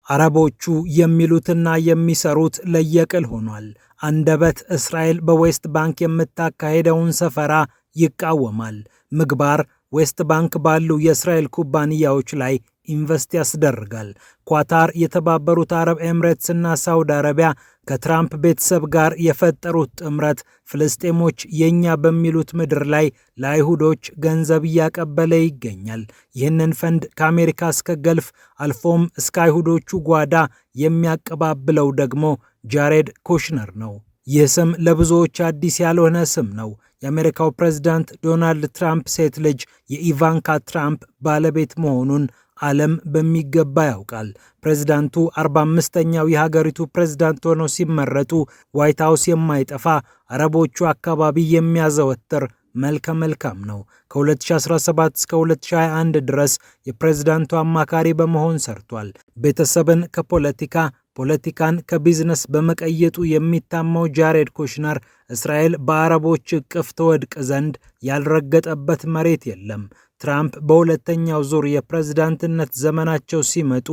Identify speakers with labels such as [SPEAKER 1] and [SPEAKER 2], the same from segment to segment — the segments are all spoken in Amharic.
[SPEAKER 1] አረቦቹ የሚሉትና የሚሰሩት ለየቅል ሆኗል። አንደበት እስራኤል በዌስት ባንክ የምታካሄደውን ሰፈራ ይቃወማል። ምግባር ዌስት ባንክ ባሉ የእስራኤል ኩባንያዎች ላይ ኢንቨስት ያስደርጋል። ኳታር፣ የተባበሩት አረብ ኤምሬትስ እና ሳውዲ አረቢያ ከትራምፕ ቤተሰብ ጋር የፈጠሩት ጥምረት ፍልስጤሞች የኛ በሚሉት ምድር ላይ ለአይሁዶች ገንዘብ እያቀበለ ይገኛል። ይህንን ፈንድ ከአሜሪካ እስከ ገልፍ አልፎም እስከ አይሁዶቹ ጓዳ የሚያቀባብለው ደግሞ ጃሬድ ኩሽነር ነው። ይህ ስም ለብዙዎች አዲስ ያልሆነ ስም ነው። የአሜሪካው ፕሬዝዳንት ዶናልድ ትራምፕ ሴት ልጅ የኢቫንካ ትራምፕ ባለቤት መሆኑን ዓለም በሚገባ ያውቃል። ፕሬዝዳንቱ 45ኛው የሀገሪቱ ፕሬዝዳንት ሆነው ሲመረጡ ዋይት ሃውስ የማይጠፋ አረቦቹ አካባቢ የሚያዘወትር መልከ መልካም ነው። ከ2017 እስከ 2021 ድረስ የፕሬዝዳንቱ አማካሪ በመሆን ሰርቷል። ቤተሰብን ከፖለቲካ ፖለቲካን ከቢዝነስ በመቀየጡ የሚታማው ጃሬድ ኩሽነር እስራኤል በአረቦች እቅፍ ተወድቅ ዘንድ ያልረገጠበት መሬት የለም። ትራምፕ በሁለተኛው ዙር የፕሬዝዳንትነት ዘመናቸው ሲመጡ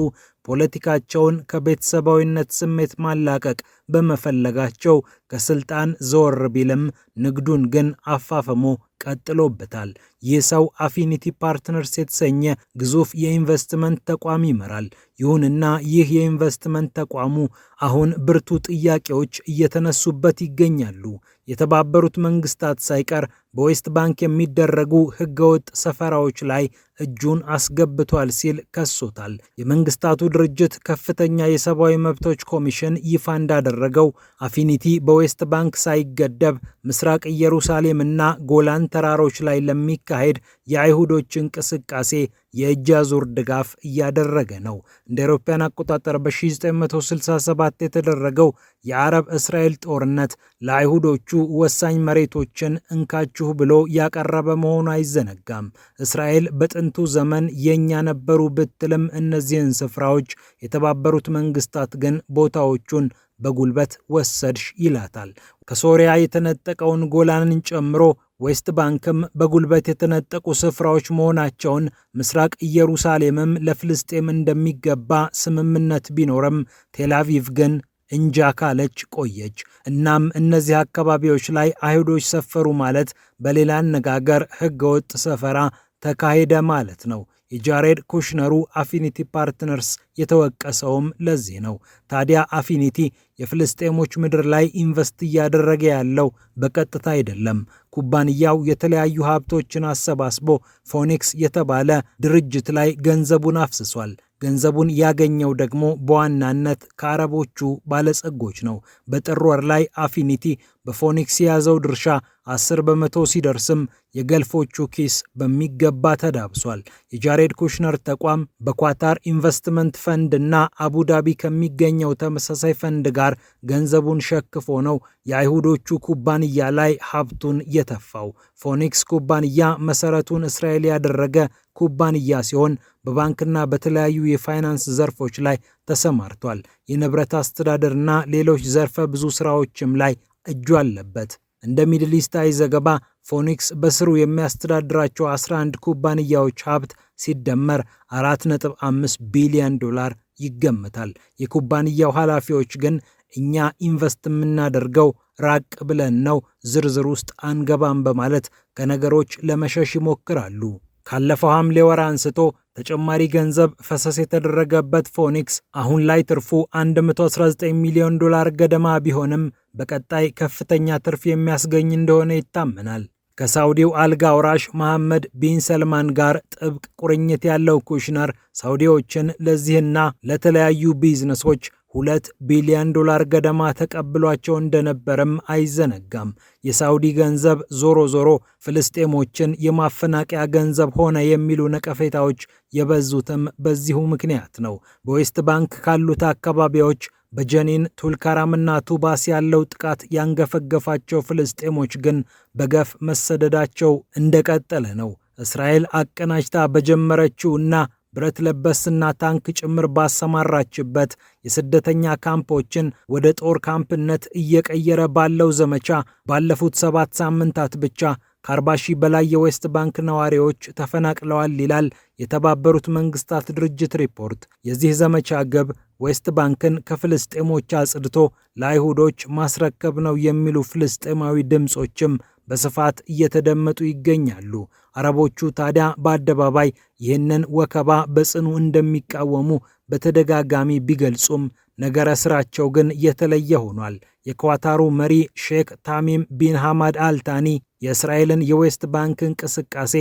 [SPEAKER 1] ፖለቲካቸውን ከቤተሰባዊነት ስሜት ማላቀቅ በመፈለጋቸው ከስልጣን ዘወር ቢልም ንግዱን ግን አፋፍሞ ቀጥሎበታል። ይህ ሰው አፊኒቲ ፓርትነርስ የተሰኘ ግዙፍ የኢንቨስትመንት ተቋም ይመራል። ይሁንና ይህ የኢንቨስትመንት ተቋሙ አሁን ብርቱ ጥያቄዎች እየተነሱበት ይገኛሉ። የተባበሩት መንግስታት ሳይቀር በዌስት ባንክ የሚደረጉ ህገወጥ ሰፈራዎች ላይ እጁን አስገብቷል ሲል ከሶታል። የመንግስታቱ ድርጅት ከፍተኛ የሰብአዊ መብቶች ኮሚሽን ይፋ እንዳደረገው አፊኒቲ በዌስት ባንክ ሳይገደብ ምስራቅ ኢየሩሳሌም እና ጎላን ተራሮች ላይ ለሚካሄድ የአይሁዶች እንቅስቃሴ የእጅ አዙር ድጋፍ እያደረገ ነው። እንደ አውሮፓውያን አቆጣጠር በ1967 የተደረገው የአረብ እስራኤል ጦርነት ለአይሁዶቹ ወሳኝ መሬቶችን እንካችሁ ብሎ ያቀረበ መሆኑ አይዘነጋም። እስራኤል በጥንቱ ዘመን የኛ ነበሩ ብትልም እነዚህን ስፍራዎች የተባበሩት መንግስታት ግን ቦታዎቹን በጉልበት ወሰድሽ ይላታል። ከሶሪያ የተነጠቀውን ጎላንን ጨምሮ ዌስት ባንክም በጉልበት የተነጠቁ ስፍራዎች መሆናቸውን፣ ምስራቅ ኢየሩሳሌምም ለፍልስጤም እንደሚገባ ስምምነት ቢኖርም ቴልአቪቭ ግን እንጃ ካለች ቆየች። እናም እነዚህ አካባቢዎች ላይ አይሁዶች ሰፈሩ ማለት በሌላ አነጋገር ህገወጥ ሰፈራ ተካሄደ ማለት ነው። የጃሬድ ኩሽነሩ አፊኒቲ ፓርትነርስ የተወቀሰውም ለዚህ ነው። ታዲያ አፊኒቲ የፍልስጤሞች ምድር ላይ ኢንቨስት እያደረገ ያለው በቀጥታ አይደለም። ኩባንያው የተለያዩ ሀብቶችን አሰባስቦ ፎኒክስ የተባለ ድርጅት ላይ ገንዘቡን አፍስሷል። ገንዘቡን ያገኘው ደግሞ በዋናነት ከአረቦቹ ባለጸጎች ነው። በጥር ወር ላይ አፊኒቲ በፎኒክስ የያዘው ድርሻ 10 በመቶ ሲደርስም የገልፎቹ ኪስ በሚገባ ተዳብሷል። የጃሬድ ኩሽነር ተቋም በኳታር ኢንቨስትመንት ፈንድ እና አቡዳቢ ከሚገኘው ተመሳሳይ ፈንድ ጋር ገንዘቡን ሸክፎ ነው የአይሁዶቹ ኩባንያ ላይ ሀብቱን የተፋው። ፎኒክስ ኩባንያ መሰረቱን እስራኤል ያደረገ ኩባንያ ሲሆን በባንክና በተለያዩ የፋይናንስ ዘርፎች ላይ ተሰማርቷል። የንብረት አስተዳደርና ሌሎች ዘርፈ ብዙ ስራዎችም ላይ እጁ አለበት። እንደ ሚድል ኢስት አይ ዘገባ ፎኒክስ በስሩ የሚያስተዳድራቸው 11 ኩባንያዎች ሀብት ሲደመር 4.5 ቢሊዮን ዶላር ይገምታል። የኩባንያው ኃላፊዎች ግን እኛ ኢንቨስት የምናደርገው ራቅ ብለን ነው፣ ዝርዝር ውስጥ አንገባም በማለት ከነገሮች ለመሸሽ ይሞክራሉ። ካለፈው ሐምሌ ወር አንስቶ ተጨማሪ ገንዘብ ፈሰስ የተደረገበት ፎኒክስ አሁን ላይ ትርፉ 119 ሚሊዮን ዶላር ገደማ ቢሆንም በቀጣይ ከፍተኛ ትርፍ የሚያስገኝ እንደሆነ ይታመናል። ከሳውዲው አልጋ ወራሽ መሐመድ ቢን ሰልማን ጋር ጥብቅ ቁርኝት ያለው ኩሽነር ሳውዲዎችን ለዚህና ለተለያዩ ቢዝነሶች 2 ቢሊዮን ዶላር ገደማ ተቀብሏቸው እንደነበረም አይዘነጋም። የሳውዲ ገንዘብ ዞሮ ዞሮ ፍልስጤሞችን የማፈናቀያ ገንዘብ ሆነ የሚሉ ነቀፌታዎች የበዙትም በዚሁ ምክንያት ነው። በዌስት ባንክ ካሉት አካባቢዎች በጀኒን ቱልካራምና ቱባስ ያለው ጥቃት ያንገፈገፋቸው ፍልስጤሞች ግን በገፍ መሰደዳቸው እንደቀጠለ ነው። እስራኤል አቀናጅታ በጀመረችው እና ብረት ለበስና ታንክ ጭምር ባሰማራችበት የስደተኛ ካምፖችን ወደ ጦር ካምፕነት እየቀየረ ባለው ዘመቻ ባለፉት 7 ሳምንታት ብቻ ከ40 ሺህ በላይ የዌስት ባንክ ነዋሪዎች ተፈናቅለዋል ይላል የተባበሩት መንግስታት ድርጅት ሪፖርት። የዚህ ዘመቻ ግብ ዌስት ባንክን ከፍልስጤሞች አጽድቶ ለአይሁዶች ማስረከብ ነው የሚሉ ፍልስጤማዊ ድምፆችም በስፋት እየተደመጡ ይገኛሉ። አረቦቹ ታዲያ በአደባባይ ይህንን ወከባ በጽኑ እንደሚቃወሙ በተደጋጋሚ ቢገልጹም ነገረ ስራቸው ግን የተለየ ሆኗል። የኳታሩ መሪ ሼክ ታሚም ቢን ሐማድ አልታኒ የእስራኤልን የዌስት ባንክ እንቅስቃሴ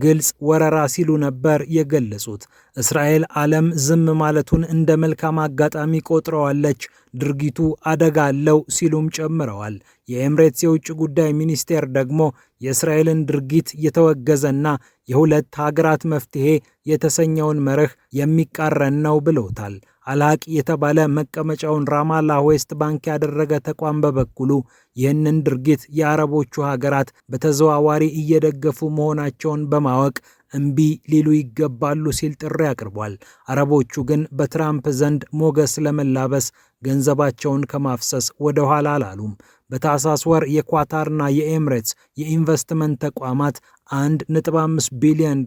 [SPEAKER 1] ግልጽ ወረራ ሲሉ ነበር የገለጹት። እስራኤል ዓለም ዝም ማለቱን እንደ መልካም አጋጣሚ ቆጥረዋለች፣ ድርጊቱ አደጋ አለው ሲሉም ጨምረዋል። የኤምሬትስ የውጭ ጉዳይ ሚኒስቴር ደግሞ የእስራኤልን ድርጊት የተወገዘና የሁለት ሀገራት መፍትሄ የተሰኘውን መርህ የሚቃረን ነው ብለውታል። አልሀቅ የተባለ መቀመጫውን ራማላ ዌስት ባንክ ያደረገ ተቋም በበኩሉ ይህንን ድርጊት የአረቦቹ ሀገራት በተዘዋዋሪ እየደገፉ መሆናቸውን በማወቅ እምቢ ሊሉ ይገባሉ ሲል ጥሪ አቅርቧል። አረቦቹ ግን በትራምፕ ዘንድ ሞገስ ለመላበስ ገንዘባቸውን ከማፍሰስ ወደ ኋላ አላሉም። በታህሳስ ወር የኳታርና የኤምሬትስ የኢንቨስትመንት ተቋማት $1.5 ቢሊዮን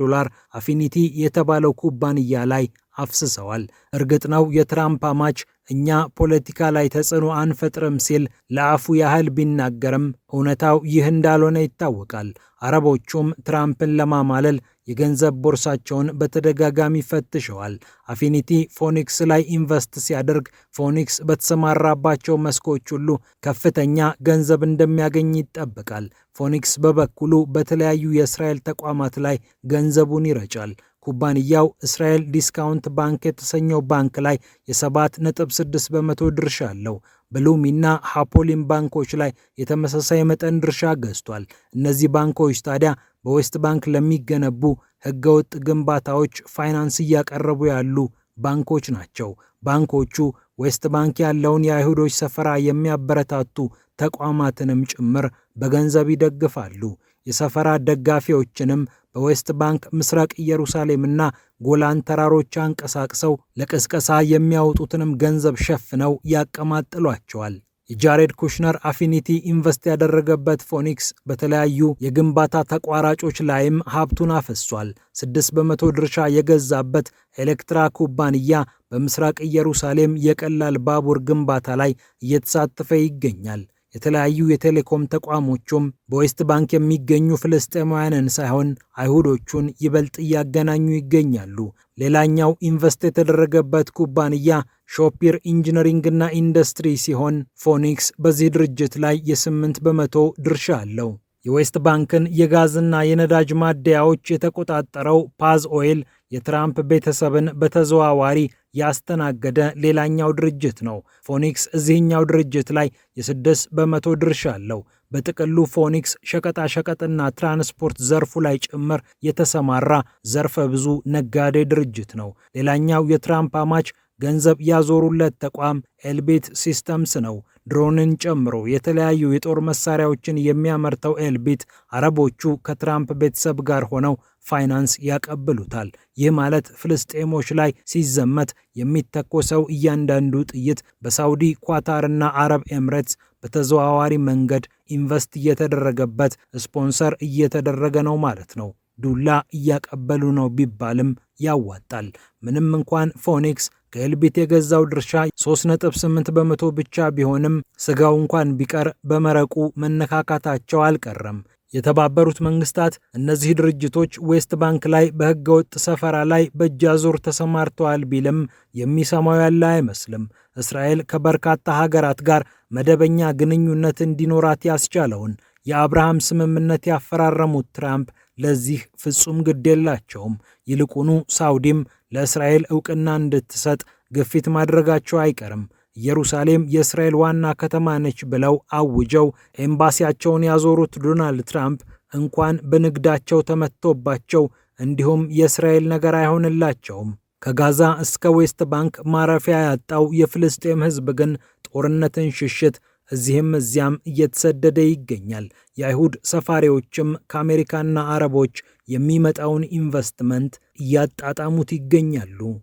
[SPEAKER 1] አፊኒቲ የተባለው ኩባንያ ላይ አፍስሰዋል። እርግጥ ነው የትራምፕ አማች እኛ ፖለቲካ ላይ ተጽዕኖ አንፈጥርም ሲል ለአፉ ያህል ቢናገርም እውነታው ይህ እንዳልሆነ ይታወቃል። አረቦቹም ትራምፕን ለማማለል የገንዘብ ቦርሳቸውን በተደጋጋሚ ፈትሸዋል። አፊኒቲ ፎኒክስ ላይ ኢንቨስት ሲያደርግ ፎኒክስ በተሰማራባቸው መስኮች ሁሉ ከፍተኛ ገንዘብ እንደሚያገኝ ይጠበቃል። ፎኒክስ በበኩሉ በተለያዩ የእስራኤል ተቋማት ላይ ገንዘቡን ይረጫል። ኩባንያው እስራኤል ዲስካውንት ባንክ የተሰኘው ባንክ ላይ የ7.6 በመቶ ድርሻ አለው። በሉሚና ሃፖሊም ባንኮች ላይ የተመሳሳይ መጠን ድርሻ ገዝቷል። እነዚህ ባንኮች ታዲያ በዌስት ባንክ ለሚገነቡ ህገወጥ ግንባታዎች ፋይናንስ እያቀረቡ ያሉ ባንኮች ናቸው። ባንኮቹ ዌስት ባንክ ያለውን የአይሁዶች ሰፈራ የሚያበረታቱ ተቋማትንም ጭምር በገንዘብ ይደግፋሉ። የሰፈራ ደጋፊዎችንም በዌስት ባንክ ምስራቅ ኢየሩሳሌምና ጎላን ተራሮች አንቀሳቅሰው ለቅስቀሳ የሚያወጡትንም ገንዘብ ሸፍነው ያቀማጥሏቸዋል። የጃሬድ ኩሽነር አፊኒቲ ኢንቨስት ያደረገበት ፎኒክስ በተለያዩ የግንባታ ተቋራጮች ላይም ሀብቱን አፈሷል። 6 በመቶ ድርሻ የገዛበት ኤሌክትራ ኩባንያ በምስራቅ ኢየሩሳሌም የቀላል ባቡር ግንባታ ላይ እየተሳተፈ ይገኛል። የተለያዩ የቴሌኮም ተቋሞቹም በዌስት ባንክ የሚገኙ ፍልስጤማውያንን ሳይሆን አይሁዶቹን ይበልጥ እያገናኙ ይገኛሉ። ሌላኛው ኢንቨስት የተደረገበት ኩባንያ ሾፒር ኢንጂነሪንግና ኢንዱስትሪ ሲሆን ፎኒክስ በዚህ ድርጅት ላይ የ8 በመቶ ድርሻ አለው። የዌስት ባንክን የጋዝና የነዳጅ ማደያዎች የተቆጣጠረው ፓዝ ኦይል የትራምፕ ቤተሰብን በተዘዋዋሪ ያስተናገደ ሌላኛው ድርጅት ነው። ፎኒክስ እዚህኛው ድርጅት ላይ የ6 በመቶ ድርሻ አለው። በጥቅሉ ፎኒክስ ሸቀጣሸቀጥና ትራንስፖርት ዘርፉ ላይ ጭምር የተሰማራ ዘርፈ ብዙ ነጋዴ ድርጅት ነው። ሌላኛው የትራምፕ አማች ገንዘብ ያዞሩለት ተቋም ኤልቢት ሲስተምስ ነው። ድሮንን ጨምሮ የተለያዩ የጦር መሳሪያዎችን የሚያመርተው ኤልቢት አረቦቹ ከትራምፕ ቤተሰብ ጋር ሆነው ፋይናንስ ያቀብሉታል። ይህ ማለት ፍልስጤሞች ላይ ሲዘመት የሚተኮሰው እያንዳንዱ ጥይት በሳውዲ፣ ኳታርና አረብ ኤምሬትስ በተዘዋዋሪ መንገድ ኢንቨስት እየተደረገበት ስፖንሰር እየተደረገ ነው ማለት ነው። ዱላ እያቀበሉ ነው ቢባልም ያዋጣል። ምንም እንኳን ፎኒክስ ከኤልቢት የገዛው ድርሻ 3.8 በመቶ ብቻ ቢሆንም ስጋው እንኳን ቢቀር በመረቁ መነካካታቸው አልቀረም። የተባበሩት መንግስታት እነዚህ ድርጅቶች ዌስት ባንክ ላይ በህገወጥ ሰፈራ ላይ በእጅ አዙር ተሰማርተዋል ቢልም የሚሰማው ያለ አይመስልም። እስራኤል ከበርካታ ሀገራት ጋር መደበኛ ግንኙነት እንዲኖራት ያስቻለውን የአብርሃም ስምምነት ያፈራረሙት ትራምፕ ለዚህ ፍጹም ግድ የላቸውም። ይልቁኑ ሳውዲም ለእስራኤል እውቅና እንድትሰጥ ግፊት ማድረጋቸው አይቀርም። ኢየሩሳሌም የእስራኤል ዋና ከተማ ነች ብለው አውጀው ኤምባሲያቸውን ያዞሩት ዶናልድ ትራምፕ እንኳን በንግዳቸው ተመትቶባቸው እንዲሁም የእስራኤል ነገር አይሆንላቸውም። ከጋዛ እስከ ዌስት ባንክ ማረፊያ ያጣው የፍልስጤም ህዝብ ግን ጦርነትን ሽሽት እዚህም እዚያም እየተሰደደ ይገኛል። የአይሁድ ሰፋሪዎችም ከአሜሪካና አረቦች የሚመጣውን ኢንቨስትመንት እያጣጣሙት ይገኛሉ።